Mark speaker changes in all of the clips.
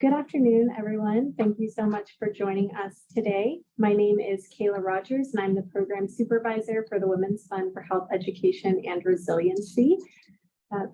Speaker 1: Good afternoon, everyone. Thank you so much for joining us today. My name is Kayla Rogers, and I'm the Program Supervisor for the Women's Fund for Health Education and Resiliency.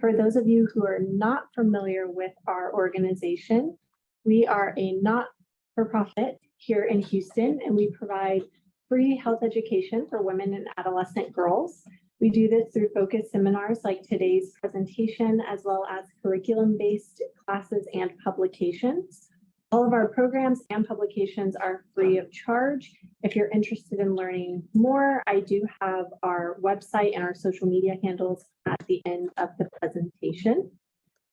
Speaker 1: For those of you who are not familiar with our organization, we are a not-for-profit here in Houston, and we provide free health education for women and adolescent girls. We do this through focused seminars like today's presentation, as well as curriculum-based classes and publications. All of our programs and publications are free of charge. If you're interested in learning more, I do have our website and our social media handles at the end of the presentation.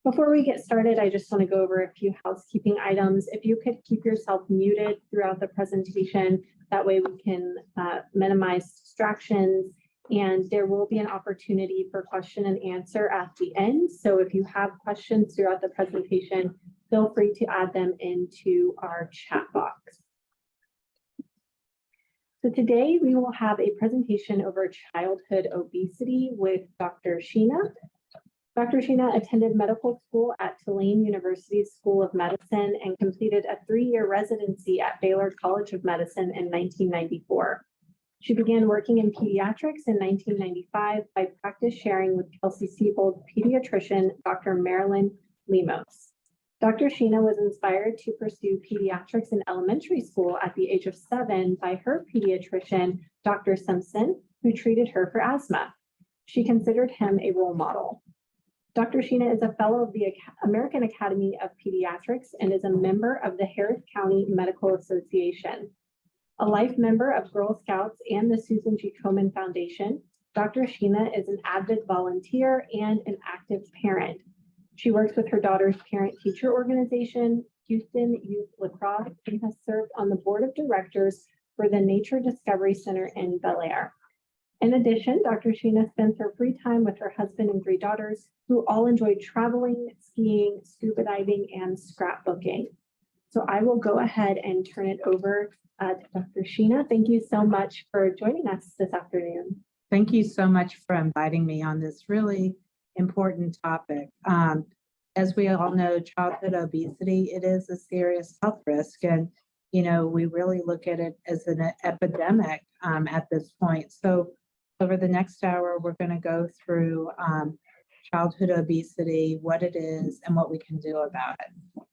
Speaker 1: Before we get started, I just want to go over a few housekeeping items. If you could keep yourself muted throughout the presentation, that way we can minimize distractions. And there will be an opportunity for question and answer at the end. So if you have questions throughout the presentation, feel free to add them into our chat box. So today we will have a presentation over childhood obesity with Dr. Sheena. Dr. Sheena attended medical school at Tulane University School of Medicine and completed a 3-year residency at Baylor College of Medicine in 1994. She began working in pediatrics in 1995 by practice sharing with Kelsey-Seybold pediatrician Dr. Marilyn Lemos. Dr. Sheena was inspired to pursue pediatrics in elementary school at the age of 7 by her pediatrician, Dr. Simpson, who treated her for asthma. She considered him a role model. Dr. Sheena is a fellow of the American Academy of Pediatrics and is a member of the Harris County Medical Association. A life member of Girl Scouts and the Susan G. Komen Foundation, Dr. Sheena is an avid volunteer and an active parent. She works with her daughter's parent-teacher organization, Houston Youth Lacrosse, and has served on the board of directors for the Nature Discovery Center in Bel Air. In addition, Dr. Sheena spends her free time with her husband and 3 daughters, who all enjoy traveling, skiing, scuba diving, and scrapbooking. So I will go ahead and turn it over to Dr. Sheena. Thank you so much for joining us this afternoon.
Speaker 2: Thank you so much for inviting me on this really important topic. As we all know, childhood obesity, it is a serious health risk. And, you know, we really look at it as an epidemic at this point. So over the next hour, we're going to go through childhood obesity, what it is, and what we can do about it.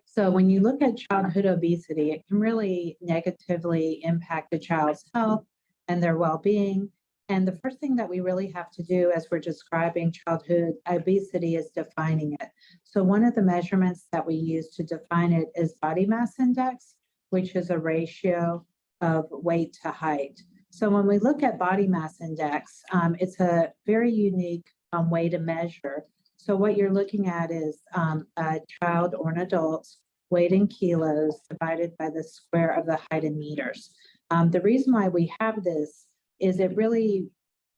Speaker 2: So when you look at childhood obesity, it can really negatively impact a child's health and their well-being. And the first thing that we really have to do as we're describing childhood obesity is defining it. So one of the measurements that we use to define it is body mass index, which is a ratio of weight to height. So when we look at body mass index, it's a very unique way to measure. So what you're looking at is a child or an adult's weight in kilos divided by the square of the height in meters. The reason why we have this is it really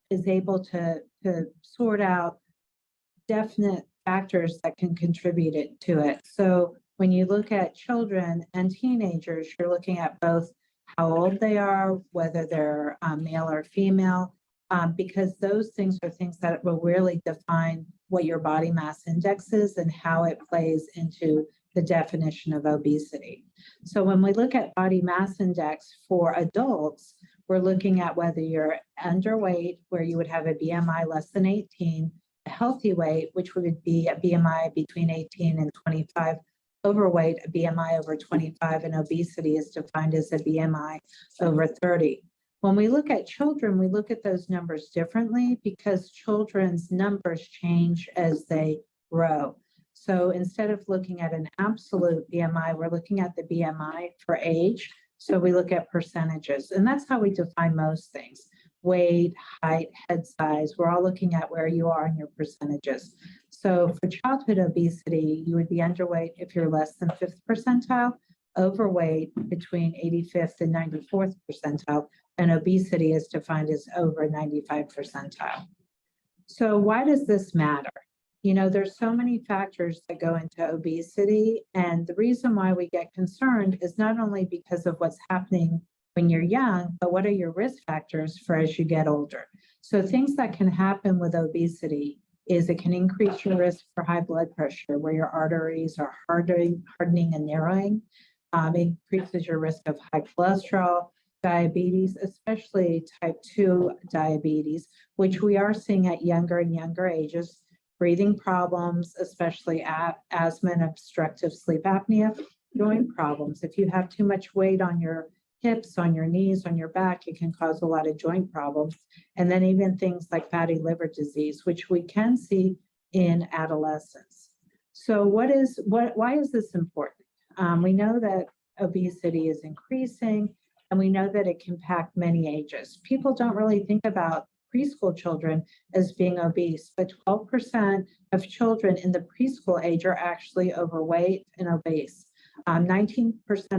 Speaker 2: is able to sort out definite factors that can contribute to it. So when you look at children and teenagers, you're looking at both how old they are, whether they're male or female, because those things are things that will really define what your body mass index is and how it plays into the definition of obesity. So when we look at body mass index for adults, we're looking at whether you're underweight, where you would have a BMI less than 18, a healthy weight, which would be a BMI between 18 and 25, overweight, a BMI over 25, and obesity is defined as a BMI over 30. When we look at children, we look at those numbers differently because children's numbers change as they grow. So instead of looking at an absolute BMI, we're looking at the BMI for age. So we look at percentages, and that's how we define most things. Weight, height, head size, we're all looking at where you are in your percentages. So for childhood obesity, you would be underweight if you're less than 5th percentile, overweight between 85th and 94th percentile, and obesity is defined as over 95 percentile. So why does this matter? You know, there's so many factors that go into obesity, and the reason why we get concerned is not only because of what's happening when you're young, but what are your risk factors for as you get older? So things that can happen with obesity is it can increase your risk for high blood pressure, where your arteries are hardening and narrowing. Increases your risk of high cholesterol, diabetes, especially type 2 diabetes, which we are seeing at younger and younger ages, breathing problems, especially asthma and obstructive sleep apnea, joint problems. If you have too much weight on your hips, on your knees, on your back, it can cause a lot of joint problems. And then even things like fatty liver disease, which we can see in adolescence. So why is this important? We know that obesity is increasing, and we know that it can impact many ages. People don't really think about preschool children as being obese, but 12% of children in the preschool age are actually overweight and obese. 19%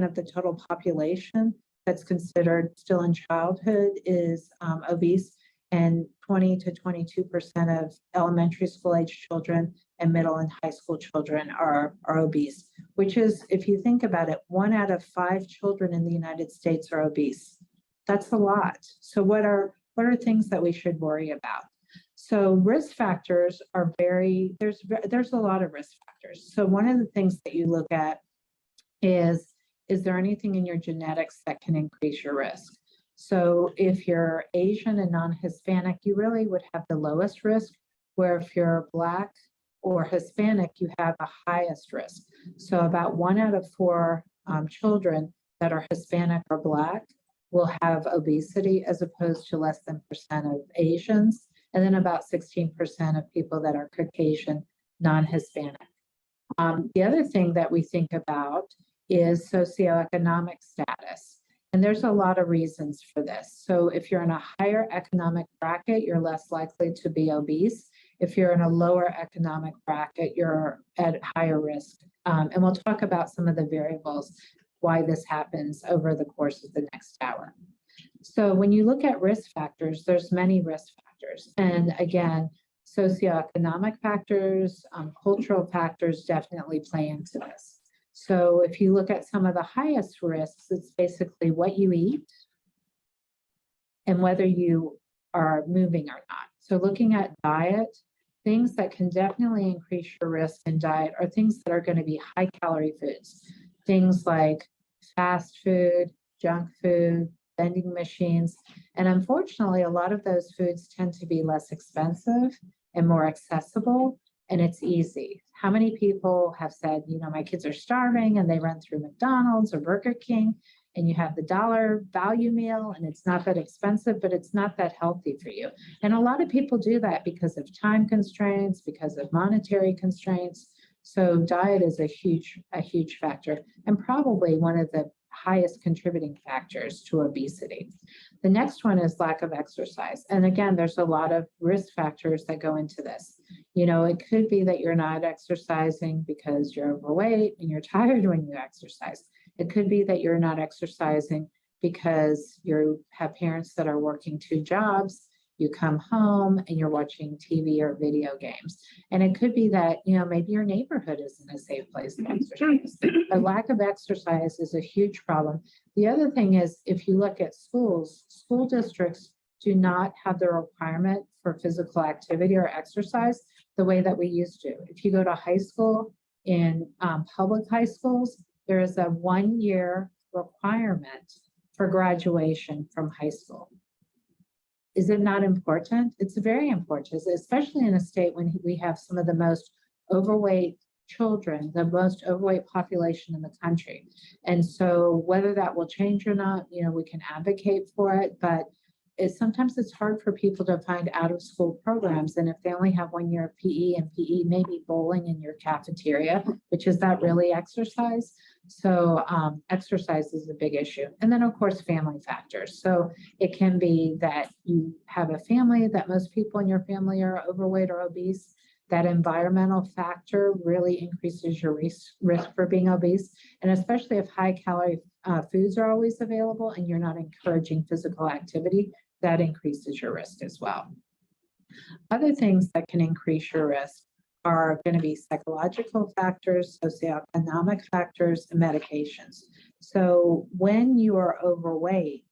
Speaker 2: of the total population that's considered still in childhood is obese, and 20 to 22% of elementary school age children and middle and high school children are obese, which is, if you think about it, 1 out of 5 children in the United States are obese. That's a lot. So what are things that we should worry about? So risk factors are there's a lot of risk factors. So one of the things that you look at is there anything in your genetics that can increase your risk? So if you're Asian and non-Hispanic, you really would have the lowest risk, where if you're Black or Hispanic, you have the highest risk. So about 1 out of 4 children that are Hispanic or Black will have obesity, as opposed to less than % of Asians, and then about 16% of people that are Caucasian, non-Hispanic. The other thing that we think about is socioeconomic status. And there's a lot of reasons for this. So if you're in a higher economic bracket, you're less likely to be obese. If you're in a lower economic bracket, you're at higher risk. And we'll talk about some of the variables, why this happens over the course of the next hour. So when you look at risk factors, there's many risk factors. And again, socioeconomic factors, cultural factors definitely play into this. So if you look at some of the highest risks, it's basically what you eat and whether you are moving or not. So looking at diet, things that can definitely increase your risk in diet are things that are going to be high calorie foods. Things like fast food, junk food, vending machines. And unfortunately, a lot of those foods tend to be less expensive and more accessible, and it's easy. How many people have said, you know, my kids are starving, and they run through McDonald's or Burger King, and you have the dollar value meal, and it's not that expensive, but it's not that healthy for you. And a lot of people do that because of time constraints, because of monetary constraints. So diet is a huge factor, and probably one of the highest contributing factors to obesity. The next one is lack of exercise. And again, there's a lot of risk factors that go into this. You know, it could be that you're not exercising because you're overweight and you're tired when you exercise. It could be that you're not exercising because you have parents that are working 2 jobs. You come home and you're watching TV or video games. And it could be that, you know, maybe your neighborhood isn't a safe place to exercise. A lack of exercise is a huge problem. The other thing is, if you look at schools, school districts do not have the requirement for physical activity or exercise the way that we used to. If you go to high school, in public high schools, there is a 1-year requirement for graduation from high school. Is it not important? It's very important, especially in a state when we have some of the most overweight children, the most overweight population in the country. And so whether that will change or not, you know, we can advocate for it, but sometimes it's hard for people to find out of school programs. And if they only have 1 year of PE, and PE may be bowling in your cafeteria, which is that really exercise? So exercise is a big issue. And then of course, family factors. So it can be that you have a family, that most people in your family are overweight or obese. That environmental factor really increases your risk for being obese. And especially if high calorie foods are always available and you're not encouraging physical activity, that increases your risk as well. Other things that can increase your risk are going to be psychological factors, socioeconomic factors, and medications. So when you are overweight,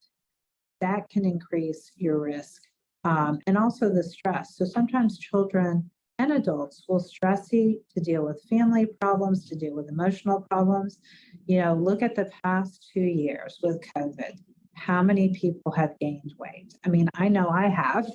Speaker 2: that can increase your risk, and also the stress. So sometimes children and adults will stress eat to deal with family problems, to deal with emotional problems. Look at the past 2 years with COVID. How many people have gained weight? I mean, I know I have.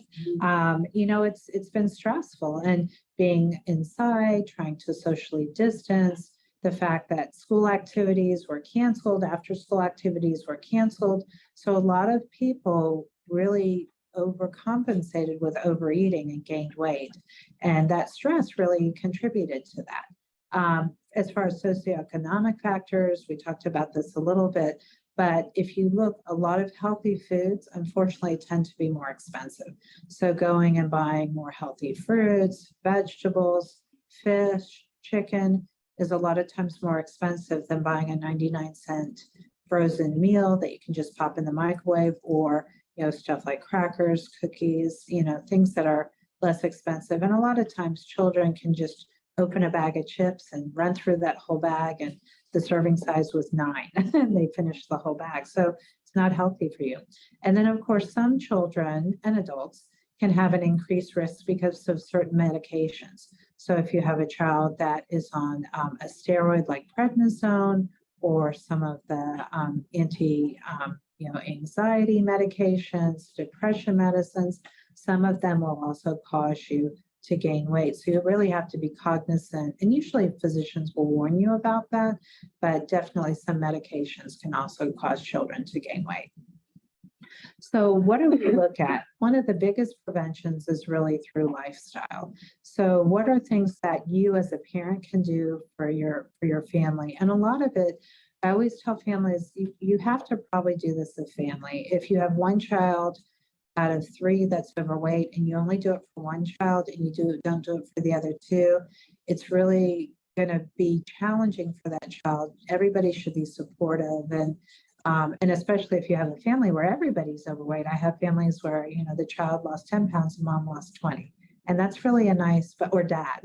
Speaker 2: It's been stressful, and being inside, trying to socially distance, the fact that school activities were canceled, after school activities were canceled. So a lot of people really overcompensated with overeating and gained weight. And that stress really contributed to that. As far as socioeconomic factors, we talked about this a little bit, but if you look, a lot of healthy foods, unfortunately, tend to be more expensive. So going and buying more healthy fruits, vegetables, fish, chicken is a lot of times more expensive than buying a 99-cent frozen meal that you can just pop in the microwave, or stuff like crackers, cookies, things that are less expensive. And a lot of times children can just open a bag of chips and run through that whole bag, and the serving size was 9 and they finished the whole bag. So it's not healthy for you. And then of course, some children and adults can have an increased risk because of certain medications. So if you have a child that is on a steroid like prednisone, or some of the anxiety medications, depression medicines, some of them will also cause you to gain weight. So you really have to be cognizant, and usually physicians will warn you about that, but definitely some medications can also cause children to gain weight. So what do we look at? One of the biggest preventions is really through lifestyle. So what are things that you as a parent can do for your family? And a lot of it, I always tell families, you have to probably do this as a family. If you have one child out of 3 that's overweight, and you only do it for one child and you don't do it for the other 2, it's really going to be challenging for that child. Everybody should be supportive, and especially if you have a family where everybody's overweight. I have families where the child lost 10 pounds and mom lost 20, and that's really a nice, or dad,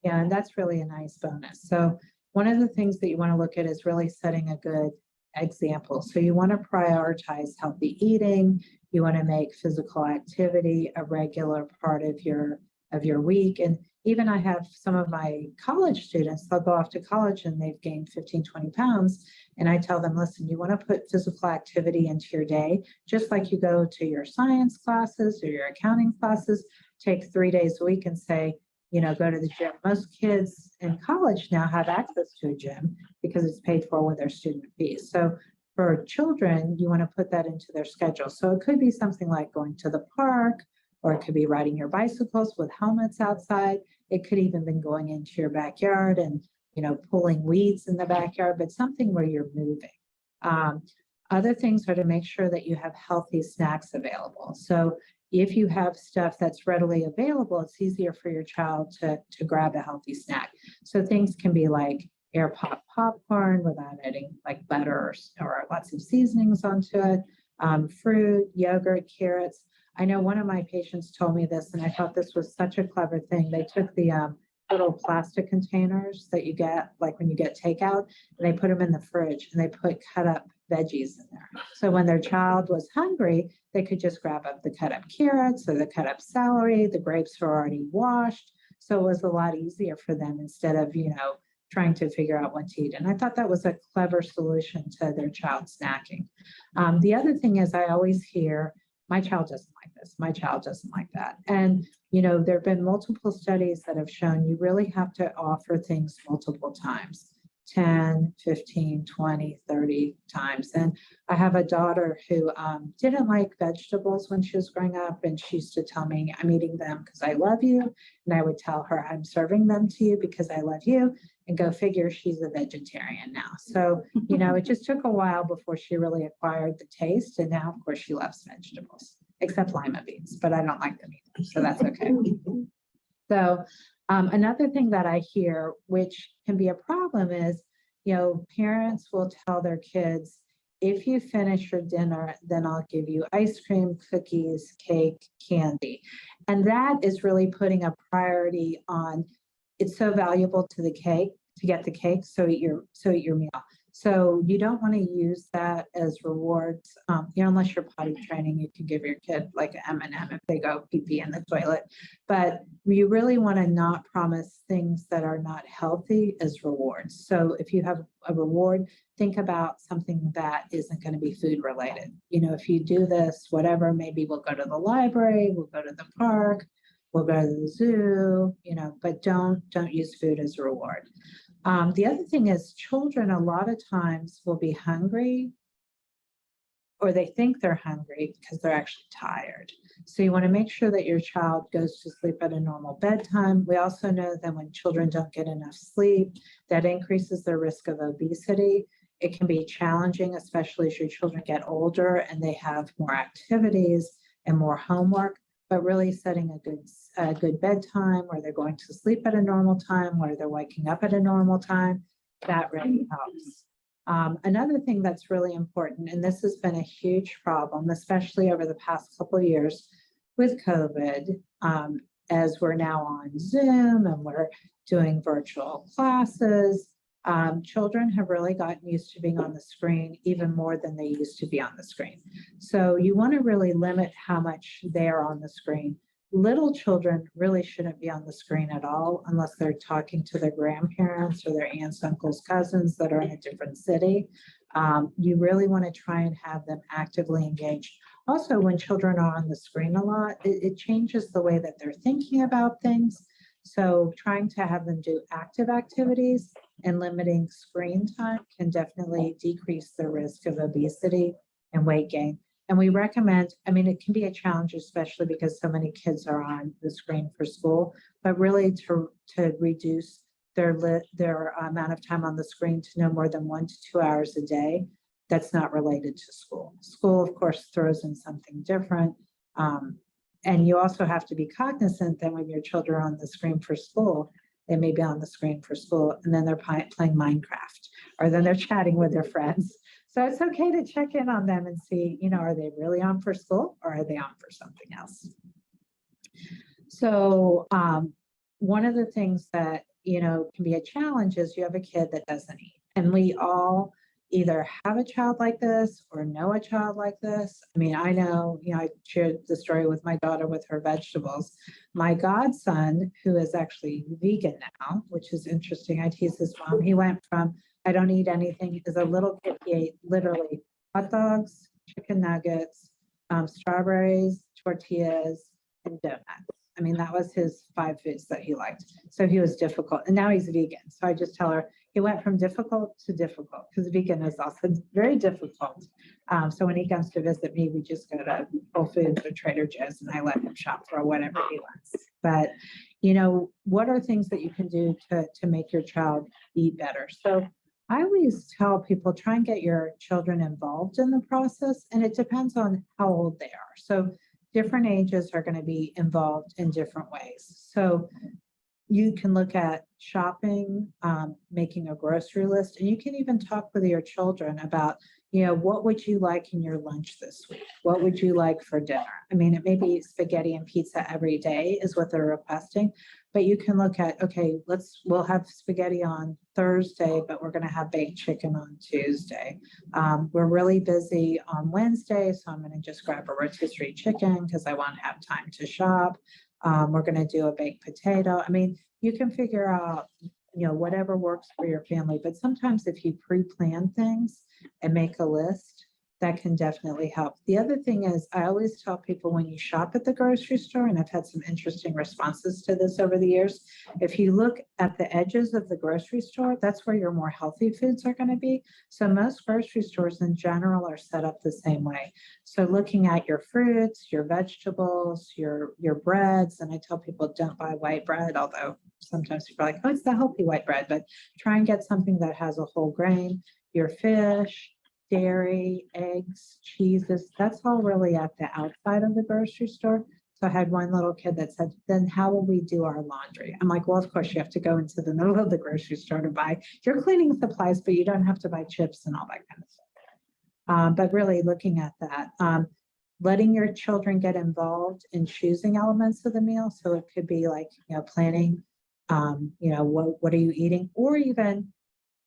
Speaker 2: and that's really a nice bonus. So one of the things that you want to look at is really setting a good example. So you want to prioritize healthy eating. You want to make physical activity a regular part of your week. And even I have some of my college students, they'll go off to college and they've gained 15, 20 pounds. And I tell them, listen, you want to put physical activity into your day, just like you go to your science classes or your accounting classes, take 3 days a week and say, go to the gym. Most kids in college now have access to a gym because it's paid for with their student fees. So for children, you want to put that into their schedule. So it could be something like going to the park, or it could be riding your bicycles with helmets outside. It could even be going into your backyard and, pulling weeds in the backyard, but something where you're moving. Other things are to make sure that you have healthy snacks available. So if you have stuff that's readily available, it's easier for your child to grab a healthy snack. So things can be like air pop popcorn without adding like butter or lots of seasonings onto it, fruit, yogurt, carrots. I know one of my patients told me this, and I thought this was such a clever thing. They took the little plastic containers that you get, like when you get takeout, and they put them in the fridge, and they put cut up veggies in there. So when their child was hungry, they could just grab up the cut up carrots or the cut up celery. The grapes were already washed. So it was a lot easier for them instead of, trying to figure out what to eat. And I thought that was a clever solution to their child snacking. The other thing is, I always hear, my child doesn't like this, my child doesn't like that. And, there have been multiple studies that have shown you really have to offer things multiple times, 10, 15, 20, 30 times. And I have a daughter who didn't like vegetables when she was growing up. And she used to tell me, I'm eating them because I love you. And I would tell her, I'm serving them to you because I love you. And go figure, she's a vegetarian now. So, it just took a while before she really acquired the taste. And now, of course, she loves vegetables, except lima beans, but I don't like them either. So that's okay. So another thing that I hear, which can be a problem, is, parents will tell their kids, if you finish your dinner, then I'll give you ice cream, cookies, cake, candy. And that is really putting a priority on, it's so valuable to the cake, to get the cake, so eat your meal. So you don't want to use that as rewards, unless you're potty training, you can give your kid like an M&M if they go pee pee in the toilet. But you really want to not promise things that are not healthy as rewards. So if you have a reward, think about something that isn't going to be food related. If you do this, whatever, maybe we'll go to the library, we'll go to the park, we'll go to the zoo, but don't use food as a reward. The other thing is children a lot of times will be hungry or they think they're hungry because they're actually tired. So you want to make sure that your child goes to sleep at a normal bedtime. We also know that when children don't get enough sleep, that increases their risk of obesity. It can be challenging, especially as your children get older and they have more activities and more homework, but really setting a good bedtime where they're going to sleep at a normal time, where they're waking up at a normal time, that really helps. Another thing that's really important, and this has been a huge problem, especially over the past couple of years with COVID, as we're now on Zoom and we're doing virtual classes, children have really gotten used to being on the screen even more than they used to be on the screen. So you want to really limit how much they are on the screen. Little children really shouldn't be on the screen at all unless they're talking to their grandparents or their aunts, uncles, cousins that are in a different city. You really want to try and have them actively engaged. Also, when children are on the screen a lot, it changes the way that they're thinking about things. So trying to have them do active activities and limiting screen time can definitely decrease the risk of obesity and weight gain. And we recommend, it can be a challenge, especially because so many kids are on the screen for school, but really to reduce their amount of time on the screen to no more than 1 to 2 hours a day. That's not related to school. School, of course, throws in something different. And you also have to be cognizant that when your children are on the screen for school, they may be on the screen for school and then they're playing Minecraft or then they're chatting with their friends. So it's okay to check in on them and see, are they really on for school or are they on for something else? So one of the things that, can be a challenge is you have a kid that doesn't eat. And we all either have a child like this or know a child like this. I know, I shared the story with my daughter with her vegetables. My godson, who is actually vegan now, which is interesting. I tease his mom. He went from, I don't eat anything. As a little kid, he ate literally hot dogs, chicken nuggets, strawberries, tortillas, and donuts. That was his 5 foods that he liked. So he was difficult. And now he's vegan. So I just tell her, he went from difficult to difficult because vegan is also very difficult. So when he comes to visit me, we just go to Whole Foods or Trader Joe's and I let him shop for whatever he wants. But, what are things that you can do to make your child eat better? So I always tell people, try and get your children involved in the process. And it depends on how old they are. So different ages are going to be involved in different ways. So you can look at shopping, making a grocery list, and you can even talk with your children about, what would you like in your lunch this week? What would you like for dinner? It may be spaghetti and pizza every day is what they're requesting, but you can look at, okay, we'll have spaghetti on Thursday, but we're going to have baked chicken on Tuesday. We're really busy on Wednesday, so I'm going to just grab a rotisserie chicken because I want to have time to shop. We're going to do a baked potato. You can figure out, whatever works for your family, but sometimes if you pre-plan things and make a list, that can definitely help. The other thing is I always tell people when you shop at the grocery store, and I've had some interesting responses to this over the years, if you look at the edges of the grocery store, that's where your more healthy foods are going to be. So most grocery stores in general are set up the same way. So looking at your fruits, your vegetables, your breads, and I tell people don't buy white bread, although sometimes people are like, oh, it's the healthy white bread, but try and get something that has a whole grain, your fish, dairy, eggs, cheeses, that's all really at the outside of the grocery store. So I had one little kid that said, then how will we do our laundry? I'm like, well, of course you have to go into the middle of the grocery store to buy your cleaning supplies, but you don't have to buy chips and all that kind of stuff. But really looking at that, letting your children get involved in choosing elements of the meal. So it could be like, planning, what are you eating? Or even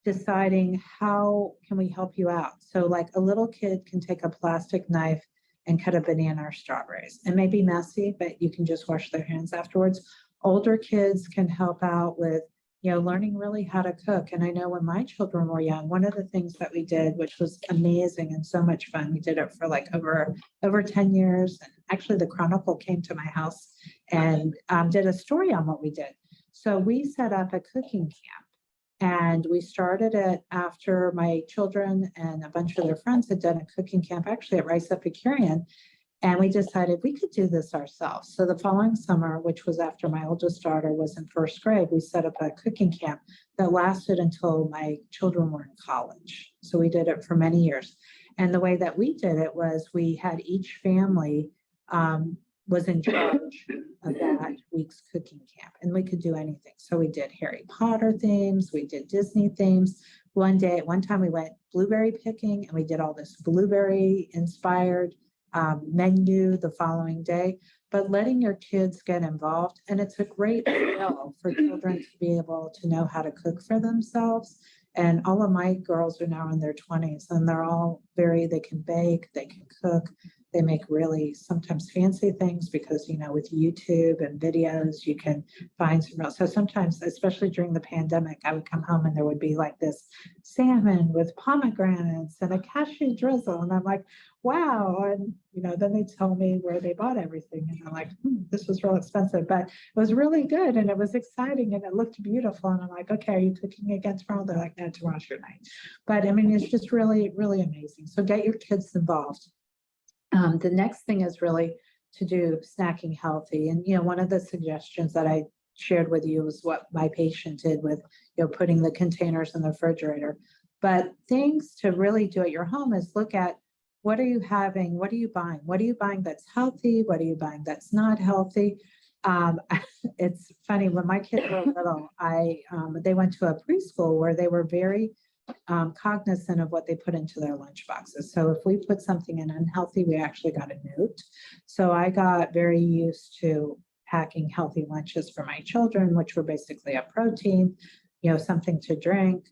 Speaker 2: deciding how can we help you out. So like a little kid can take a plastic knife and cut a banana or strawberries. It may be messy, but you can just wash their hands afterwards. Older kids can help out with, learning really how to cook. And I know when my children were young, one of the things that we did, which was amazing and so much fun, we did it for like over 10 years. And actually the Chronicle came to my house and did a story on what we did. So we set up a cooking camp. And we started it after my children and a bunch of their friends had done a cooking camp, actually at Rice Epicurean. And we decided we could do this ourselves. So the following summer, which was after my oldest daughter was in first grade, we set up a cooking camp that lasted until my children were in college. So we did it for many years. And the way that we did it was we had each family was in charge of that week's cooking camp, and we could do anything. So we did Harry Potter themes, we did Disney themes. One time we went blueberry picking, and we did all this blueberry inspired menu the following day. But letting your kids get involved, and it's a great skill for children to be able to know how to cook for themselves. And all of my girls are now in their 20s, and they're all they can bake, they can cook. They make really sometimes fancy things because, with YouTube and videos, you can find some real. So sometimes, especially during the pandemic, I would come home and there would be like this salmon with pomegranates and a cashew drizzle. And I'm like, wow. And, then they tell me where they bought everything. And I'm like, this was real expensive, but it was really good. And it was exciting and it looked beautiful. And I'm like, okay, are you cooking again tomorrow? They're like, no, tomorrow's your night. But I mean, it's just really, really amazing. So get your kids involved. The next thing is really to do snacking healthy. And, one of the suggestions that I shared with you was what my patient did with, putting the containers in the refrigerator. But things to really do at your home is look at what are you having? What are you buying? What are you buying that's healthy? What are you buying that's not healthy? It's funny, when my kids were little, they went to a preschool where they were very cognizant of what they put into their lunch boxes. So if we put something in unhealthy, we actually got a note. So I got very used to packing healthy lunches for my children, which were basically a protein, something to drink,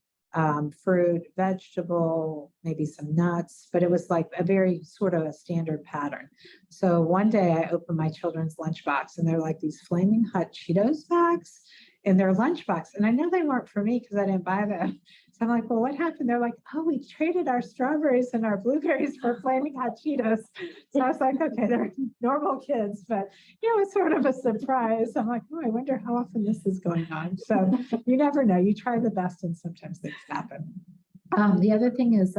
Speaker 2: fruit, vegetable, maybe some nuts, but it was like a very sort of a standard pattern. So one day I opened my children's lunchbox and they're like these flaming hot Cheetos bags in their lunchbox. And I know they weren't for me because I didn't buy them. So I'm like, well, what happened? They're like, oh, we traded our strawberries and our blueberries for flaming hot Cheetos. So I was like, okay, they're normal kids, but it's sort of a surprise. I'm like, oh, I wonder how often this is going on. So you never know. You try the best and sometimes things happen. The other thing is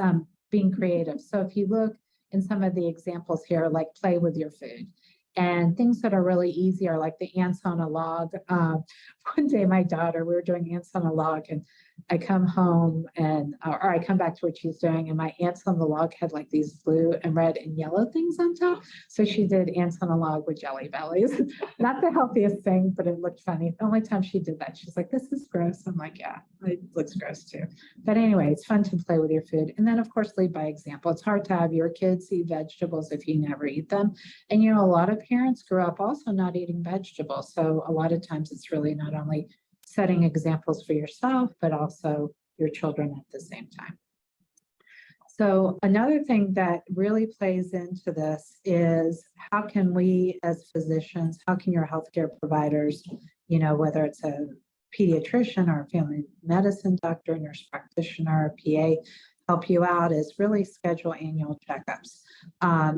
Speaker 2: being creative. So if you look in some of the examples here, like play with your food. And things that are really easy are like the ants on a log. One day, my daughter, we were doing ants on a log, and I come home or I come back to what she's doing, and my ants on the log had like these blue and red and yellow things on top. So she did ants on a log with jelly bellies. Not the healthiest thing, but it looked funny. The only time she did that, she's like, this is gross. I'm like, yeah, it looks gross too. But anyway, it's fun to play with your food. And then, of course, lead by example. It's hard to have your kids eat vegetables if you never eat them. And, a lot of parents grew up also not eating vegetables. So a lot of times it's really not only setting examples for yourself, but also your children at the same time. So another thing that really plays into this is how can we as physicians, how can your healthcare providers, whether it's a pediatrician or a family medicine doctor, nurse practitioner, PA, help you out is really schedule annual checkups.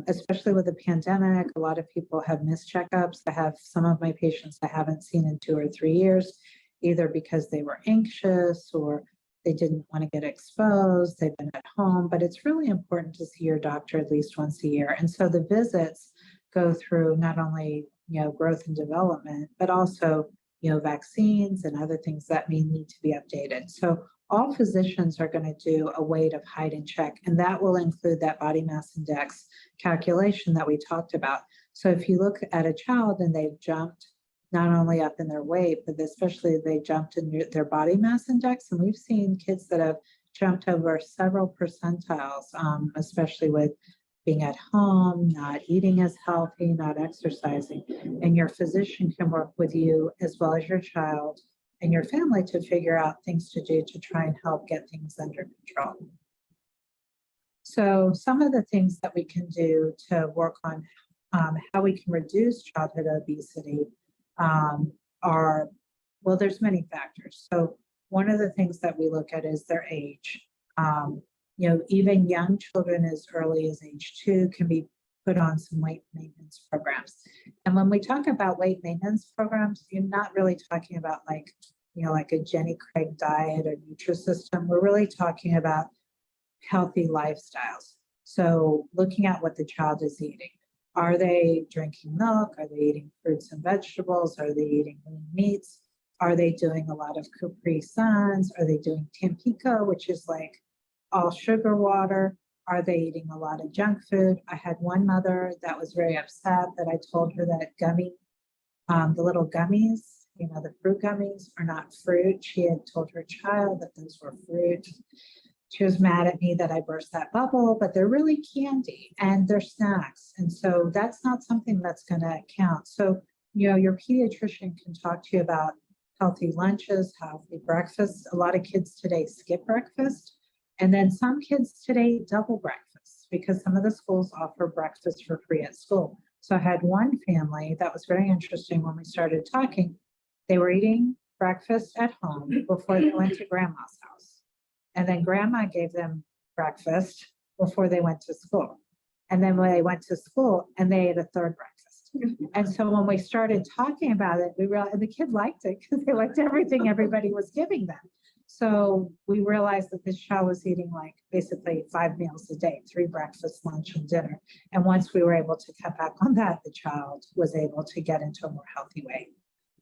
Speaker 2: Especially with the pandemic, a lot of people have missed checkups. I have some of my patients I haven't seen in 2 or 3 years, either because they were anxious or they didn't want to get exposed, they've been at home, but it's really important to see your doctor at least once a year. And so the visits go through not only, growth and development, but also, vaccines and other things that may need to be updated. So all physicians are going to do a weight of height and check, and that will include that body mass index calculation that we talked about. So if you look at a child and they've jumped not only up in their weight, but especially they jumped in their body mass index, and we've seen kids that have jumped over several percentiles, especially with being at home, not eating as healthy, not exercising, and your physician can work with you as well as your child and your family to figure out things to do to try and help get things under control. So some of the things that we can do to work on how we can reduce childhood obesity are, well, there's many factors. So one of the things that we look at is their age. Even young children as early as age 2 can be put on some weight maintenance programs. And when we talk about weight maintenance programs, you're not really talking about like a Jenny Craig diet or Nutrisystem. We're really talking about healthy lifestyles. So looking at what the child is eating. Are they drinking milk? Are they eating fruits and vegetables? Are they eating lean meats? Are they doing a lot of Capri Suns? Are they doing Tampico, which is like all sugar water? Are they eating a lot of junk food? I had one mother that was very upset that I told her that the little gummies, the fruit gummies are not fruit. She had told her child that those were fruit. She was mad at me that I burst that bubble, but they're really candy and they're snacks. And so that's not something that's going to count. So, your pediatrician can talk to you about healthy lunches, healthy breakfast. A lot of kids today skip breakfast. And then some kids today double breakfast because some of the schools offer breakfast for free at school. So I had one family that was very interesting when we started talking. They were eating breakfast at home before they went to grandma's house. And then grandma gave them breakfast before they went to school. And then when they went to school and they ate a third breakfast. And so when we started talking about it, we realized, and the kid liked it because they liked everything everybody was giving them. So we realized that this child was eating like basically 5 meals a day, 3 breakfast, lunch, and dinner. And once we were able to cut back on that, the child was able to get into a more healthy weight.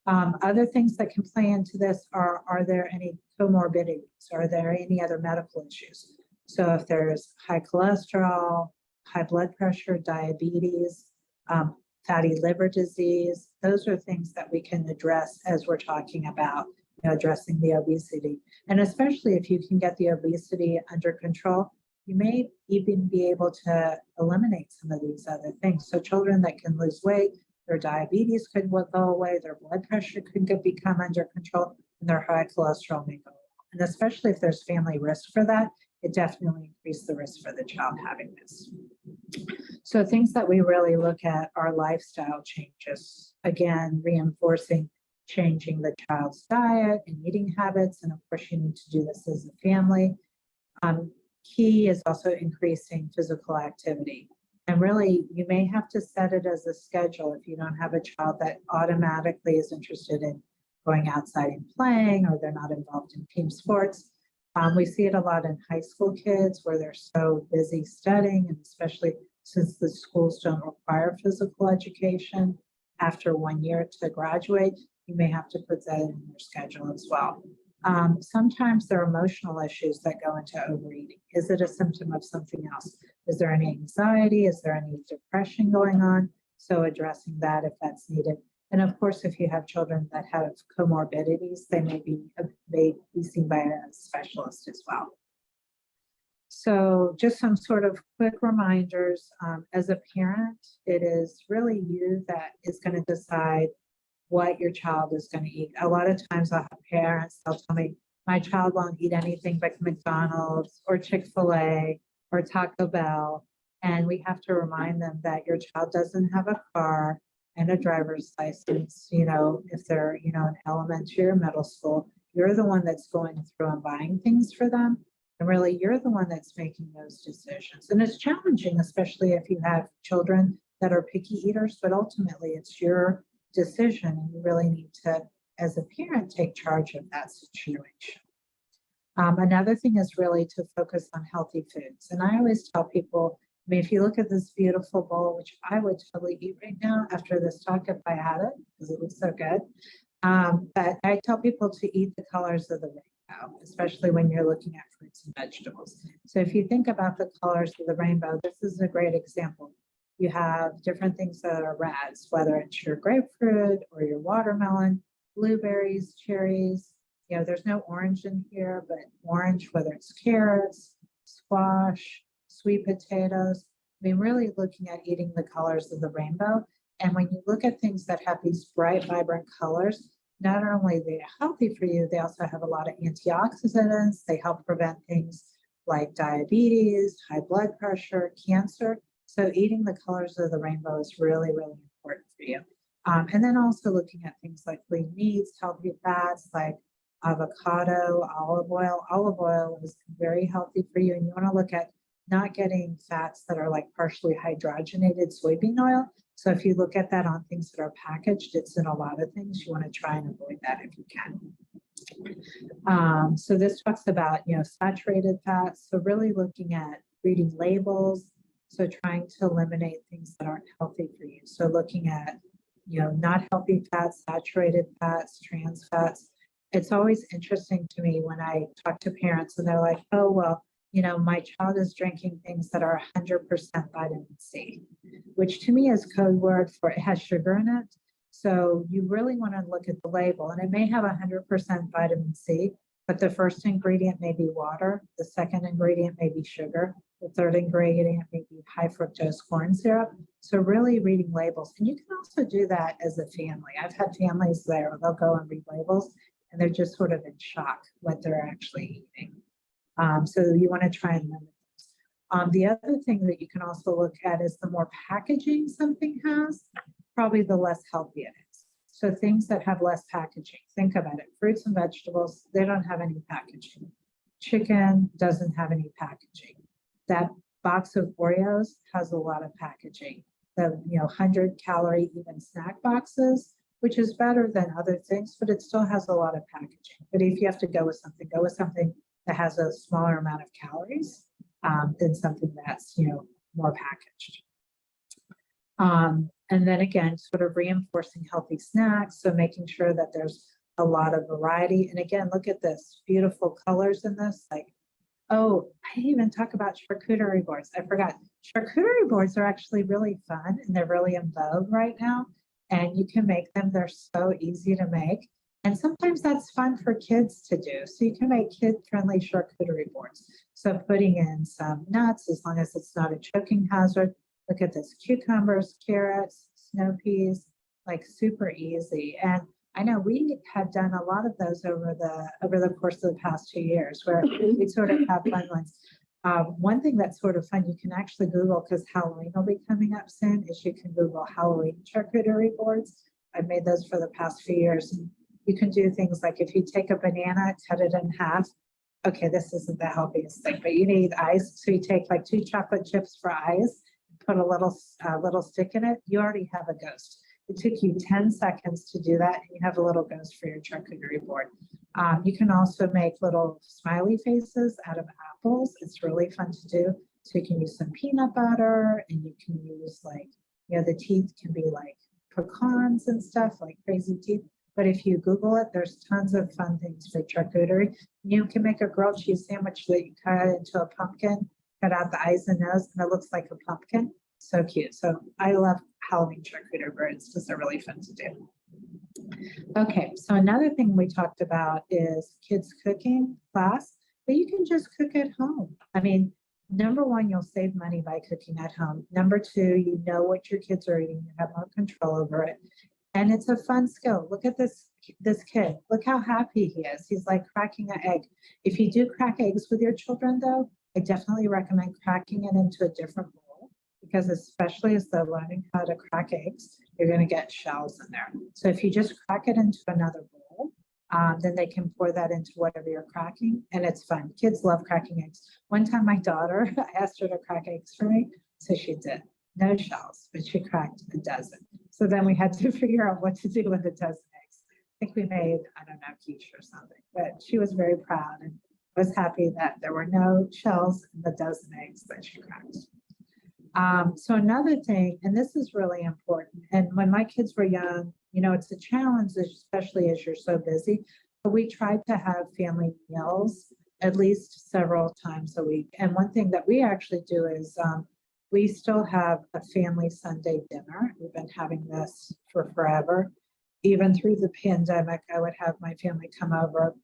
Speaker 2: Other things that can play into this are there any comorbidities? Are there any other medical issues? So if there's high cholesterol, high blood pressure, diabetes, fatty liver disease, those are things that we can address as we're talking about addressing the obesity. And especially if you can get the obesity under control, you may even be able to eliminate some of these other things. So children that can lose weight, their diabetes could go away, their blood pressure could become under control, and their high cholesterol may go away. And especially if there's family risk for that, it definitely increases the risk for the child having this. So things that we really look at are lifestyle changes. Again, reinforcing changing the child's diet and eating habits. And of course, you need to do this as a family. Key is also increasing physical activity. And really, you may have to set it as a schedule if you don't have a child that automatically is interested in going outside and playing, or they're not involved in team sports. We see it a lot in high school kids where they're so busy studying, and especially since the schools don't require physical education after 1 year to graduate, you may have to put that in your schedule as well. Sometimes there are emotional issues that go into overeating. Is it a symptom of something else? Is there any anxiety? Is there any depression going on? So addressing that if that's needed. And of course, if you have children that have comorbidities, they may be seen by a specialist as well. So just some sort of quick reminders. As a parent, it is really you that is going to decide what your child is going to eat. A lot of times I'll have parents, they'll tell me, my child won't eat anything but McDonald's or Chick-fil-A or Taco Bell. And we have to remind them that your child doesn't have a car and a driver's license. If they're, in elementary or middle school, you're the one that's going through and buying things for them. And really, you're the one that's making those decisions. And it's challenging, especially if you have children that are picky eaters, but ultimately it's your decision, and you really need to, as a parent, take charge of that situation. Another thing is really to focus on healthy foods. And I always tell people, if you look at this beautiful bowl, which I would totally eat right now after this talk if I had it, because it looks so good. But I tell people to eat the colors of the rainbow, especially when you're looking at fruits and vegetables. So if you think about the colors of the rainbow, this is a great example. You have different things that are reds, whether it's your grapefruit or your watermelon, blueberries, cherries. There's no orange in here, but orange, whether it's carrots, squash, sweet potatoes. Really looking at eating the colors of the rainbow. And when you look at things that have these bright, vibrant colors, not only they're healthy for you, they also have a lot of antioxidants. They help prevent things like diabetes, high blood pressure, cancer. So eating the colors of the rainbow is really, really important for you. And then also looking at things like lean meats, healthy fats like avocado, olive oil. Olive oil is very healthy for you. And you want to look at not getting fats that are like partially hydrogenated soybean oil. So if you look at that on things that are packaged, it's in a lot of things. You want to try and avoid that if you can. So this talks about, saturated fats. So really looking at reading labels. So trying to eliminate things that aren't healthy for you. So looking at, not healthy fats, saturated fats, trans fats. It's always interesting to me when I talk to parents and they're like, oh, well, my child is drinking things that are 100% vitamin C, which to me is code word for it has sugar in it. So you really want to look at the label, and it may have 100% vitamin C, but the first ingredient may be water. The second ingredient may be sugar. The third ingredient may be high fructose corn syrup. So really reading labels. And you can also do that as a family. I've had families there, they'll go and read labels and they're just sort of in shock what they're actually eating. So you want to try and limit those. The other thing that you can also look at is the more packaging something has, probably the less healthy it is. So things that have less packaging, think about it. Fruits and vegetables, they don't have any packaging. Chicken doesn't have any packaging. That box of Oreos has a lot of packaging. The 100-calorie even snack boxes, which is better than other things, but it still has a lot of packaging. But if you have to go with something that has a smaller amount of calories than something that's more packaged. And then again, sort of reinforcing healthy snacks. So making sure that there's a lot of variety. And again, look at this beautiful colors in this. Like, oh, I didn't even talk about charcuterie boards. I forgot. Charcuterie boards are actually really fun and they're really in vogue right now. And you can make them. They're so easy to make. And sometimes that's fun for kids to do. So you can make kid-friendly charcuterie boards. So putting in some nuts, as long as it's not a choking hazard. Look at this, cucumbers, carrots, snow peas, like super easy. And I know we have done a lot of those over the course of the past 2 years where we sort of have fun ones. One thing that's sort of fun, you can actually Google, because Halloween will be coming up soon, is you can Google Halloween charcuterie boards. I've made those for the past few years. You can do things like if you take a banana, cut it in half. Okay, this isn't the healthiest thing, but you need eyes. So you take like 2 chocolate chips for eyes, put a little stick in it. You already have a ghost. It took you 10 seconds to do that, and you have a little ghost for your charcuterie board. You can also make little smiley faces out of apples. It's really fun to do. So you can use some peanut butter, and you can use the teeth can be like pecans and stuff, like crazy teeth. But if you Google it, there's tons of fun things for charcuterie. You can make a grilled cheese sandwich that you cut into a pumpkin, cut out the eyes and nose, and it looks like a pumpkin. So cute. So I love Halloween charcuterie boards because they're really fun to do. Okay, so another thing we talked about is kids cooking class, but you can just cook at home. I mean, number one, you'll save money by cooking at home. Number two, you know what your kids are eating. You have more control over it. And it's a fun skill. Look at this kid. Look how happy he is. He's like cracking an egg. If you do crack eggs with your children, though, I definitely recommend cracking it into a different bowl, because especially as they're learning how to crack eggs, you're going to get shells in there. So if you just crack it into another bowl, then they can pour that into whatever you're cracking, and it's fun. Kids love cracking eggs. One time my daughter, I asked her to crack eggs for me, so she did. No shells, but she cracked a dozen. So then we had to figure out what to do with a dozen eggs. I think we made, I don't know, quiche or something, but she was very proud and was happy that there were no shells in the dozen eggs that she cracked. So another thing, and this is really important, and when my kids were young, it's a challenge, especially as you're so busy, but we tried to have family meals at least several times a week. And one thing that we actually do is we still have a family Sunday dinner. We've been having this for forever. Even through the pandemic, I would have my family come over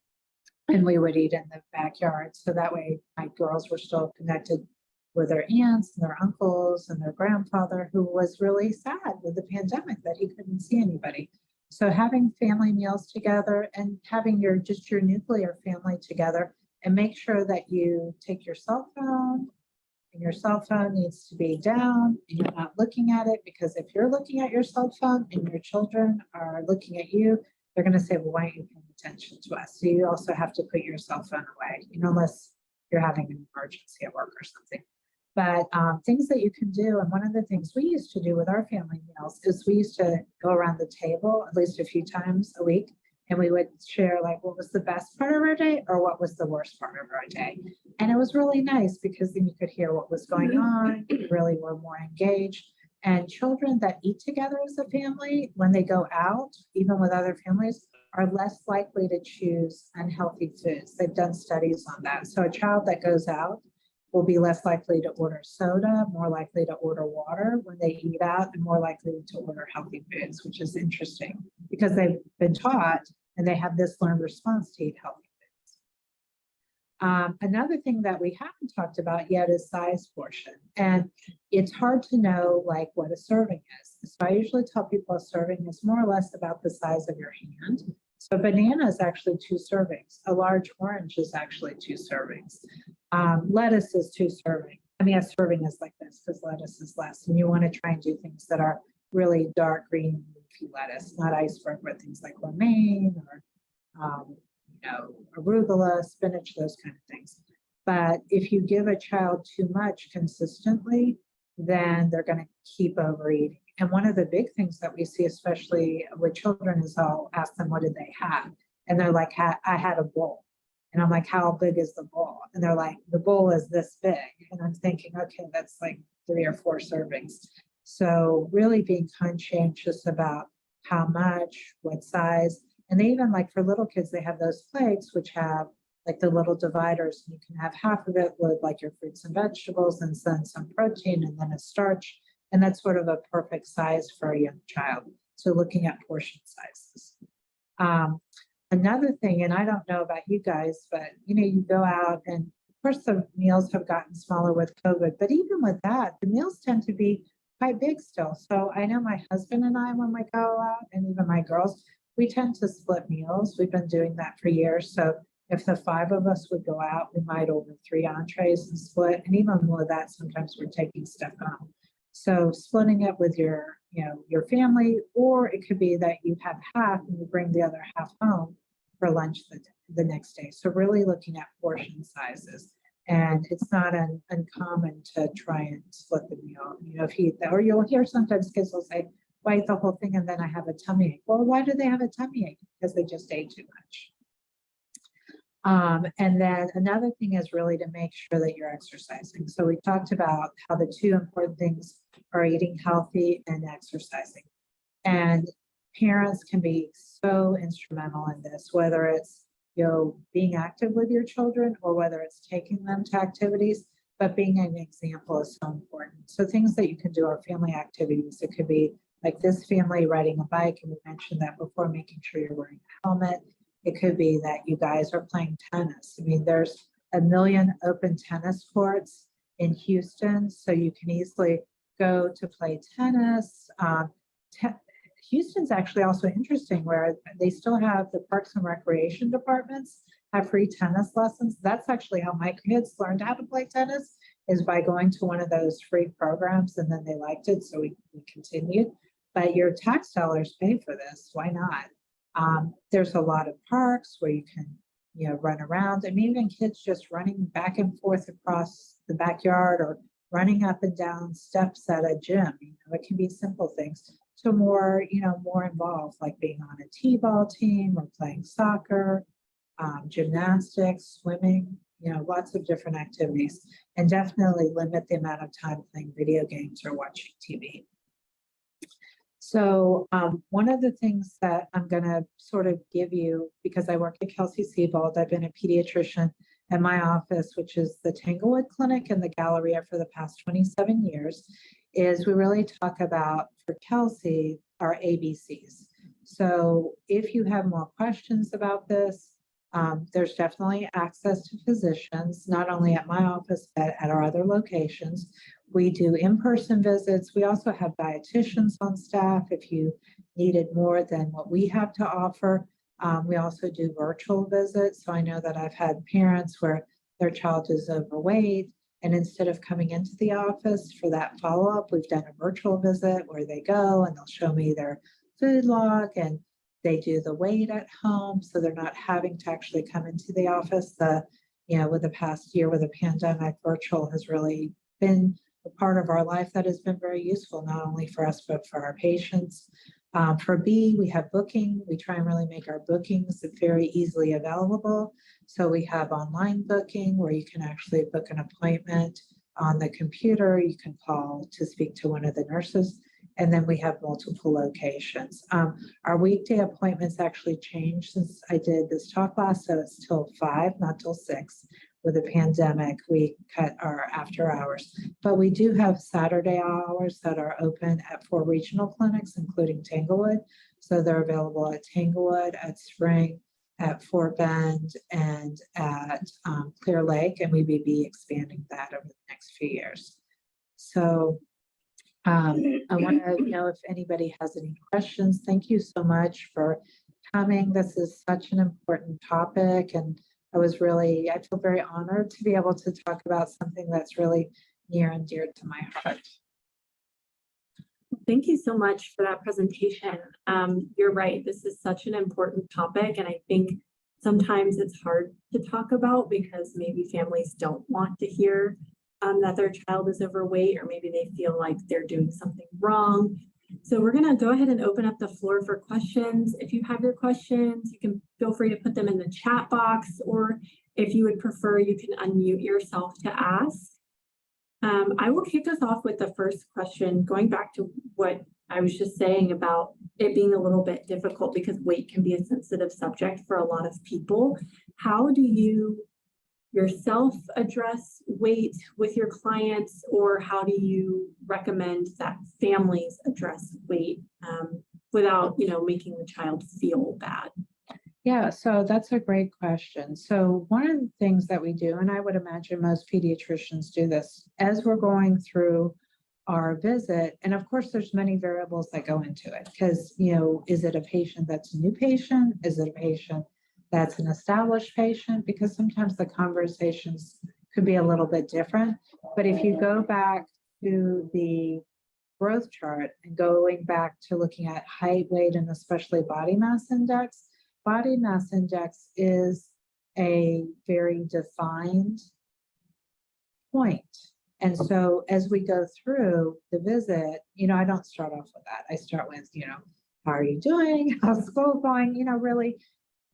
Speaker 2: and we would eat in the backyard. So that way my girls were still connected with their aunts and their uncles and their grandfather, who was really sad with the pandemic that he couldn't see anybody. So having family meals together and having just your nuclear family together, and make sure that you take your cell phone, and your cell phone needs to be down and you're not looking at it, because if you're looking at your cell phone and your children are looking at you, they're going to say, well, why aren't you paying attention to us? So you also have to put your cell phone away, unless you're having an emergency at work or something. But things that you can do, and one of the things we used to do with our family meals is we used to go around the table at least a few times a week, and we would share like what was the best part of our day or what was the worst part of our day. And it was really nice because then you could hear what was going on, you really were more engaged. And children that eat together as a family, when they go out, even with other families, are less likely to choose unhealthy foods. They've done studies on that. So a child that goes out will be less likely to order soda, more likely to order water when they eat out, and more likely to order healthy foods, which is interesting because they've been taught and they have this learned response to eat healthy foods. Another thing that we haven't talked about yet is size portion. And it's hard to know like what a serving is. So I usually tell people a serving is more or less about the size of your hand. So a banana is actually 2 servings. A large orange is actually 2 servings. Lettuce is 2 servings. I mean, a serving is like this because lettuce is less. And you want to try and do things that are really dark green leafy lettuce, not iceberg, but things like romaine or arugula, spinach, those kind of things. But if you give a child too much consistently, then they're going to keep overeating. And one of the big things that we see, especially with children, is I'll ask them, what did they have? And they're like, I had a bowl. And I'm like, how big is the bowl? And they're like, the bowl is this big. And I'm thinking, okay, that's like 3 or 4 servings. So really being conscientious about how much, what size. And they even like for little kids, they have those plates which have like the little dividers. And you can have half of it with like your fruits and vegetables and then some protein and then a starch. And that's sort of a perfect size for a young child. So looking at portion sizes. Another thing, and I don't know about you guys, but you go out and of course the meals have gotten smaller with COVID, but even with that, the meals tend to be quite big still. So I know my husband and I, when we go out, and even my girls, we tend to split meals. We've been doing that for years. So if the 5 of us would go out, we might order 3 entrees and split. And even more of that, sometimes we're taking stuff home. So splitting it with your family, or it could be that you have half and you bring the other half home for lunch the next day. So really looking at portion sizes. And it's not uncommon to try and split the meal. If you eat that, or you'll hear sometimes kids will say, why eat the whole thing and then I have a tummy ache? Well, why do they have a tummy ache? Because they just ate too much. And then another thing is really to make sure that you're exercising. So we talked about how the 2 important things are eating healthy and exercising. And parents can be so instrumental in this, whether it's being active with your children or whether it's taking them to activities, but being an example is so important. So things that you can do are family activities. It could be like this family riding a bike, and we mentioned that before, making sure you're wearing a helmet. It could be that you guys are playing tennis. I mean, there's 1 million open tennis courts in Houston, so you can easily go to play tennis. Houston's actually also interesting where they still have the Parks and Recreation departments have free tennis lessons. That's actually how my kids learned how to play tennis, is by going to one of those free programs, and then they liked it, so we continued. But your tax dollars pay for this. Why not? There's a lot of parks where you can, run around, and even kids just running back and forth across the backyard or running up and down steps at a gym. It can be simple things to more involved, like being on a t-ball team or playing soccer, gymnastics, swimming, lots of different activities, and definitely limit the amount of time playing video games or watching TV. So one of the things that I'm going to sort of give you, because I work at Kelsey-Seybold, I've been a pediatrician at my office, which is the Tanglewood Clinic in the Galleria for the past 27 years, is we really talk about, for Kelsey, our ABCs. So if you have more questions about this, there's definitely access to physicians, not only at my office, but at our other locations. We do in-person visits. We also have dietitians on staff. If you needed more than what we have to offer. We also do virtual visits. So I know that I've had parents where their child is overweight, and instead of coming into the office for that follow-up, we've done a virtual visit where they go and they'll show me their food log, and they do the weight at home. So they're not having to actually come into the office. With the past year with the pandemic, virtual has really been a part of our life that has been very useful, not only for us, but for our patients. For B, we have booking. We try and really make our bookings very easily available. So we have online booking where you can actually book an appointment on the computer. You can call to speak to one of the nurses. And then we have multiple locations. Our weekday appointments actually changed since I did this talk last, so it's till 5, not till 6. With the pandemic, we cut our after hours, but we do have Saturday hours that are open at 4 regional clinics, including Tanglewood. So they're available at Tanglewood, at Spring, at Fort Bend, and at Clear Lake, and we may be expanding that over the next few years. So I want to know if anybody has any questions. Thank you so much for coming. This is such an important topic, and I feel very honored to be able to talk about something that's really near and dear to my heart.
Speaker 1: Thank you so much for that presentation. You're right, this is such an important topic, and I think sometimes it's hard to talk about because maybe families don't want to hear that their child is overweight, or maybe they feel like they're doing something wrong. So we're going to go ahead and open up the floor for questions. If you have your questions, you can feel free to put them in the chat box, or if you would prefer, you can unmute yourself to ask. I will kick us off with the first question, going back to what I was just saying about it being a little bit difficult because weight can be a sensitive subject for a lot of people. How do you yourself address weight with your clients, or how do you recommend that families address weight without, making the child feel bad?
Speaker 2: Yeah, so that's a great question. So one of the things that we do, and I would imagine most pediatricians do this, as we're going through our visit, and of course there's many variables that go into it, because, is it a patient that's a new patient? Is it a patient that's an established patient? Because sometimes the conversations could be a little bit different. But if you go back to the growth chart and going back to looking at height, weight, and especially body mass index is a very defined point. And so as we go through the visit, I don't start off with that. I start with, how are you doing? How's school going? Really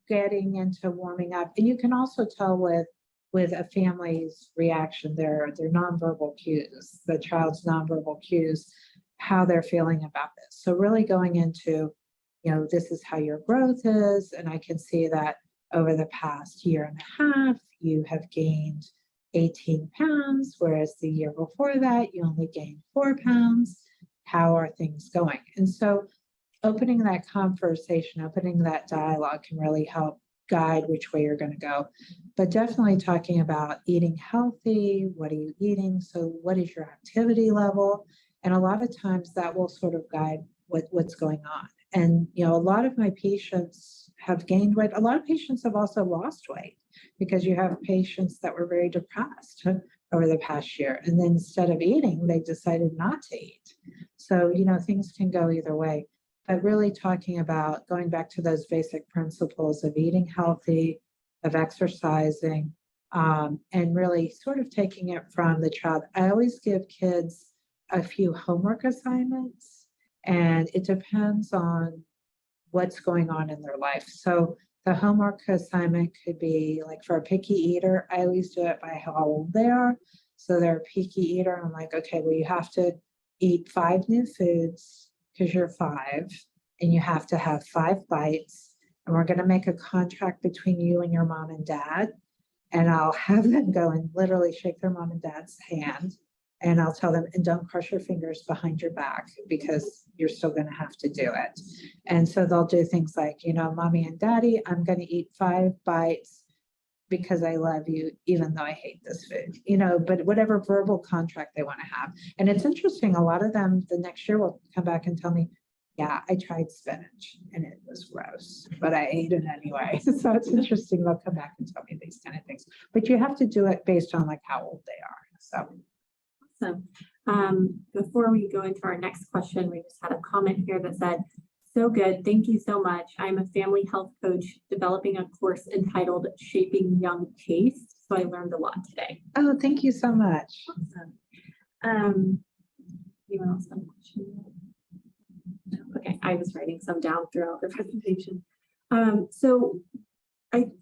Speaker 2: getting into warming up. And you can also tell with a family's reaction, their nonverbal cues, the child's nonverbal cues, how they're feeling about this. So really going into, this is how your growth is. And I can see that over the past year and a half, you have gained 18 pounds, whereas the year before that, you only gained 4 pounds. How are things going? And so opening that conversation, opening that dialogue can really help guide which way you're going to go. But definitely talking about eating healthy, what are you eating? So what is your activity level? And a lot of times that will sort of guide what's going on. And, a lot of my patients have gained weight. A lot of patients have also lost weight because you have patients that were very depressed over the past year. And then instead of eating, they decided not to eat. So, things can go either way. But really talking about going back to those basic principles of eating healthy, of exercising, and really sort of taking it from the child. I always give kids a few homework assignments, and it depends on what's going on in their life. So the homework assignment could be like for a picky eater, I always do it by how old they are. So they're a picky eater, and I'm like, okay, well, you have to eat 5 new foods because you're 5, and you have to have 5 bites, and we're going to make a contract between you and your mom and dad. And I'll have them go and literally shake their mom and dad's hand, and I'll tell them, and don't cross your fingers behind your back because you're still going to have to do it. And so they'll do things like, mommy and daddy, I'm going to eat 5 bites because I love you, even though I hate this food, but whatever verbal contract they want to have. And it's interesting, a lot of them the next year will come back and tell me, Yeah, I tried spinach and it was gross, but I ate it anyway. So it's interesting. They'll come back and tell me these kind of things, but you have to do it based on like how old they are. So.
Speaker 1: Awesome. Before we go into our next question, we just had a comment here that said, so good. Thank you so much. I'm a family health coach developing a course entitled Shaping Young Taste. So I learned a lot today.
Speaker 2: Oh, thank you so much.
Speaker 1: Awesome. Anyone else have a question? No. Okay, I was writing some down throughout the presentation. So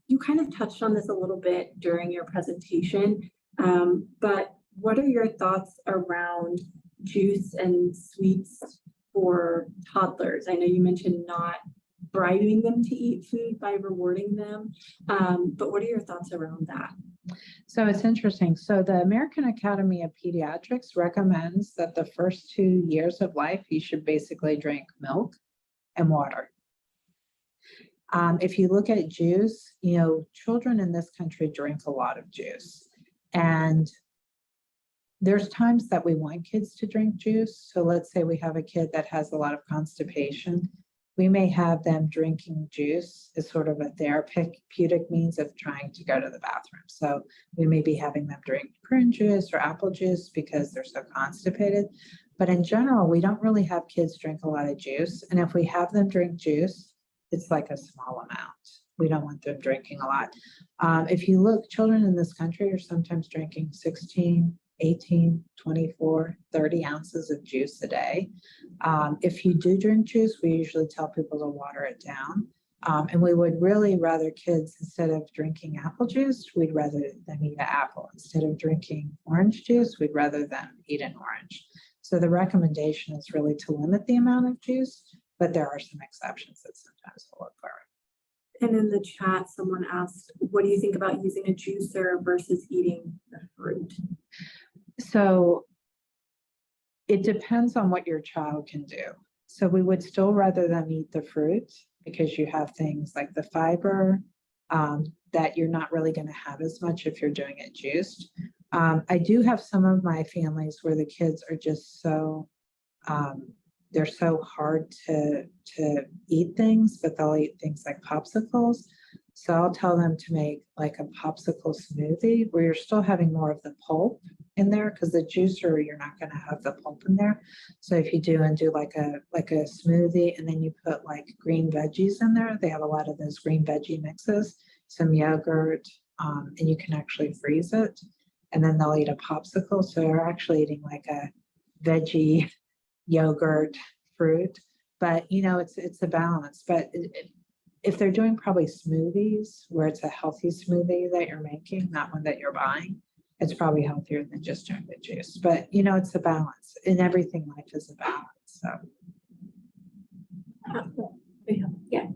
Speaker 1: you kind of touched on this a little bit during your presentation, but what are your thoughts around juice and sweets for toddlers? I know you mentioned not bribing them to eat food by rewarding them, but what are your thoughts around that?
Speaker 2: So it's interesting. So the American Academy of Pediatrics recommends that the first 2 years of life, you should basically drink milk and water. If you look at juice, children in this country drink a lot of juice. And there's times that we want kids to drink juice. So let's say we have a kid that has a lot of constipation. We may have them drinking juice as sort of a therapeutic means of trying to go to the bathroom. So we may be having them drink prune juice or apple juice because they're so constipated. But in general, we don't really have kids drink a lot of juice. And if we have them drink juice, it's like a small amount. We don't want them drinking a lot. If you look, children in this country are sometimes drinking 16, 18, 24, 30 ounces of juice a day. If you do drink juice, we usually tell people to water it down. And we would really rather kids, instead of drinking apple juice, we'd rather them eat an apple. Instead of drinking orange juice, we'd rather them eat an orange. So the recommendation is really to limit the amount of juice, but there are some exceptions that sometimes will occur.
Speaker 1: And in the chat, someone asked, what do you think about using a juicer versus eating the fruit?
Speaker 2: So it depends on what your child can do. So we would still rather them eat the fruit because you have things like the fiber that you're not really going to have as much if you're doing it juiced. I do have some of my families where the kids are just so, they're so hard to eat things, but they'll eat things like popsicles. So I'll tell them to make like a popsicle smoothie where you're still having more of the pulp in there, because the juicer, you're not going to have the pulp in there. So if you do like a smoothie and then you put like green veggies in there, they have a lot of those green veggie mixes, some yogurt, and you can actually freeze it. And then they'll eat a popsicle. So they're actually eating like a veggie yogurt fruit. But it's a balance. But if they're doing probably smoothies where it's a healthy smoothie that you're making, not one that you're buying, it's probably healthier than just doing the juice. But it's a balance. In everything, life is a balance. So
Speaker 3: yeah.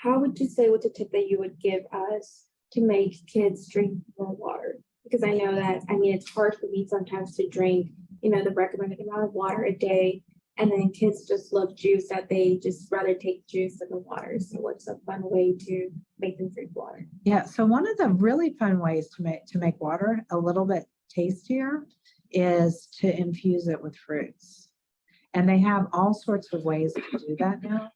Speaker 3: How would you say, what's a tip that you would give us to make kids drink more water? Because I know that, it's hard for me sometimes to drink, the recommended amount of water a day. And then kids just love juice, that they just rather take juice than the water. So what's a fun way to make them drink water?
Speaker 2: yeah, so one of the really fun ways to make water a little bit tastier is to infuse it with fruits. And they have all sorts of ways to do that now.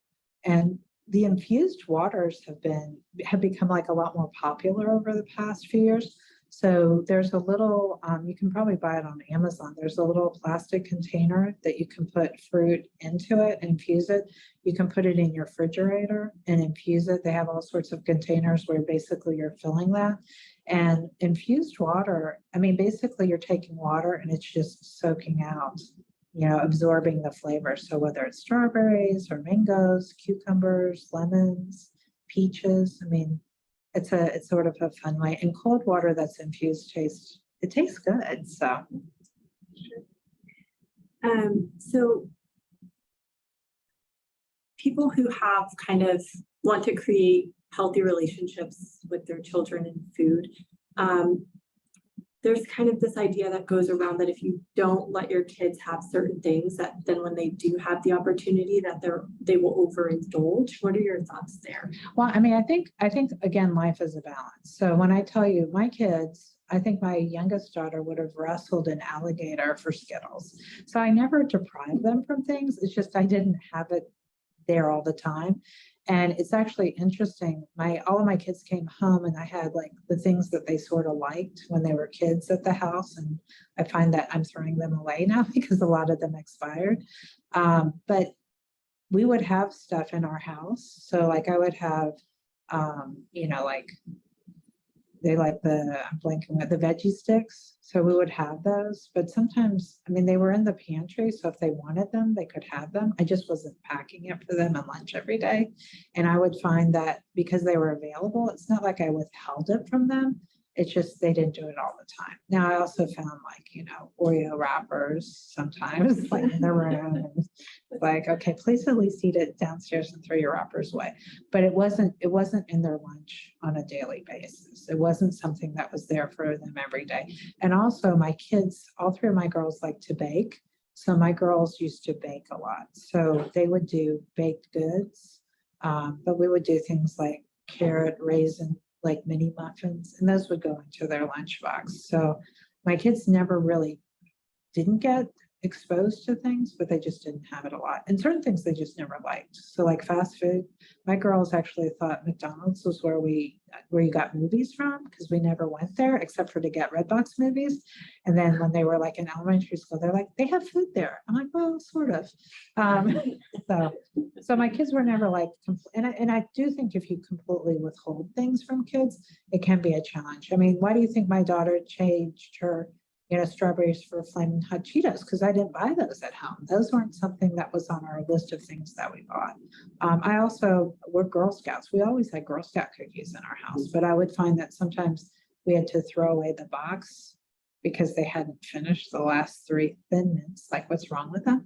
Speaker 2: And the infused waters have become like a lot more popular over the past few years. So there's a little, you can probably buy it on Amazon. There's a little plastic container that you can put fruit into it and infuse it. You can put it in your refrigerator and infuse it. They have all sorts of containers where basically you're filling that. And infused water, basically you're taking water and it's just soaking out, absorbing the flavor. So whether it's strawberries or mangoes, cucumbers, lemons, peaches, it's sort of a fun way. And cold water that's infused tastes good. So.
Speaker 1: So people who have kind of want to create healthy relationships with their children and food, there's kind of this idea that goes around that if you don't let your kids have certain things, that then when they do have the opportunity, that they will overindulge. What are your thoughts there?
Speaker 2: Well, I think again, life is a balance. So when I tell you my kids, I think my youngest daughter would have wrestled an alligator for Skittles. So I never deprived them from things. It's just I didn't have it there all the time. And it's actually interesting. All of my kids came home and I had like the things that they sort of liked when they were kids at the house. And I find that I'm throwing them away now because a lot of them expired. But we would have stuff in our house. So like I would have, like they like I'm blanking with the veggie sticks. So we would have those, but sometimes, I mean, they were in the pantry. So if they wanted them, they could have them. I just wasn't packing it for them at lunch every day. And I would find that because they were available, it's not like I withheld it from them. It's just, they didn't do it all the time. Now I also found Oreo wrappers sometimes like in the room. And like, okay, please at least eat it downstairs and throw your wrappers away. But it wasn't in their lunch on a daily basis. It wasn't something that was there for them every day. And also my kids, all three of my girls like to bake. So my girls used to bake a lot. So they would do baked goods, but we would do things like carrot, raisin, like mini muffins, and those would go into their lunchbox. So my kids never really didn't get exposed to things, but they just didn't have it a lot. And certain things they just never liked. So like fast food, my girls actually thought McDonald's was where you got movies from, because we never went there except for to get Redbox movies. And then when they were like in elementary school, they're like, they have food there. I'm like, well, sort of. So my kids were never like, and I do think if you completely withhold things from kids, it can be a challenge. I mean, why do you think my daughter changed her strawberries for flaming hot Cheetos? Because I didn't buy those at home. Those weren't something that was on our list of things that we bought. We're Girl Scouts. We always had Girl Scout cookies in our house, but I would find that sometimes we had to throw away the box because they hadn't finished the last 3 Thin Mints. Like, what's wrong with them?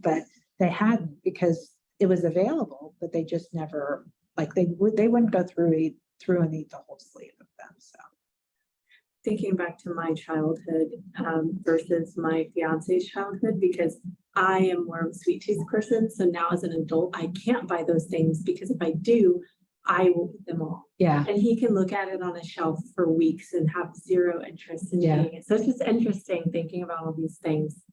Speaker 2: But they hadn't, because it was available, but they just never, like they wouldn't go through and eat the whole sleeve of them. So.
Speaker 1: Thinking back to my childhood versus my fiance's childhood, because I am more of a sweet tooth person. So now as an adult, I can't buy those things, because if I do, I will eat them all.
Speaker 2: Yeah.
Speaker 1: And he can look at it on a shelf for weeks and have zero interest in
Speaker 2: Yeah.
Speaker 1: eating it. So it's just interesting thinking about all these things.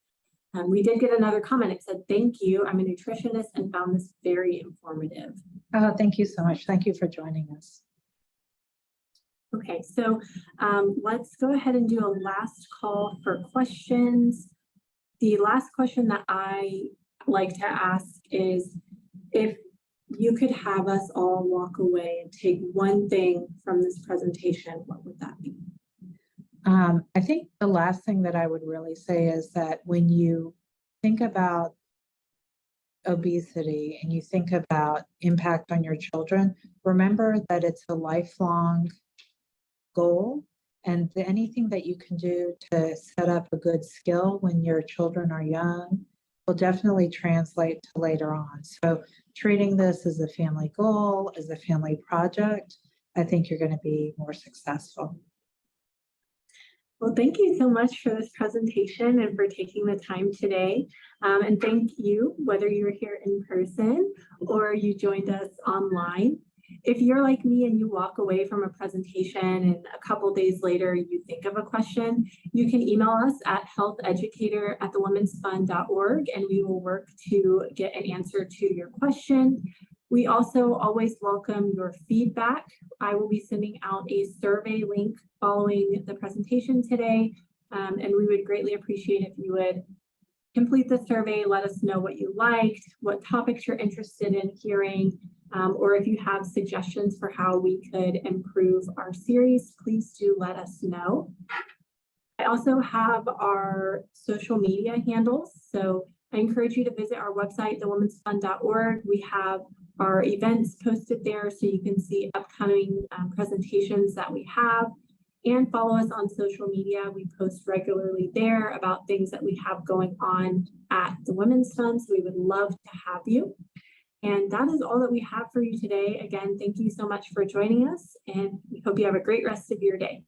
Speaker 1: We did get another comment. It said, "Thank you. I'm a nutritionist and found this very informative."
Speaker 2: Oh, thank you so much. Thank you for joining us.
Speaker 1: Okay, so let's go ahead and do a last call for questions. The last question that I like to ask is, if you could have us all walk away and take one thing from this presentation, what would that be?
Speaker 2: I think the last thing that I would really say is that when you think about obesity and you think about impact on your children, remember that it's a lifelong goal, and anything that you can do to set up a good skill when your children are young will definitely translate to later on. So treating this as a family goal, as a family project, I think you're going to be more successful.
Speaker 1: Well, thank you so much for this presentation and for taking the time today. And thank you, whether you're here in person or you joined us online. If you're like me and you walk away from a presentation and a couple days later you think of a question, you can email us at healtheducator@thewomensfund.org and we will work to get an answer to your question. We also always welcome your feedback. I will be sending out a survey link following the presentation today, and we would greatly appreciate if you would complete the survey, let us know what you liked, what topics you're interested in hearing, or if you have suggestions for how we could improve our series, please do let us know. I also have our social media handles, so I encourage you to visit our website, thewomensfund.org. We have our events posted there so you can see upcoming presentations that we have, and follow us on social media. We post regularly there about things that we have going on at the Women's Fund, so we would love to have you. And that is all that we have for you today. Again, thank you so much for joining us, and we hope you have a great rest of your day.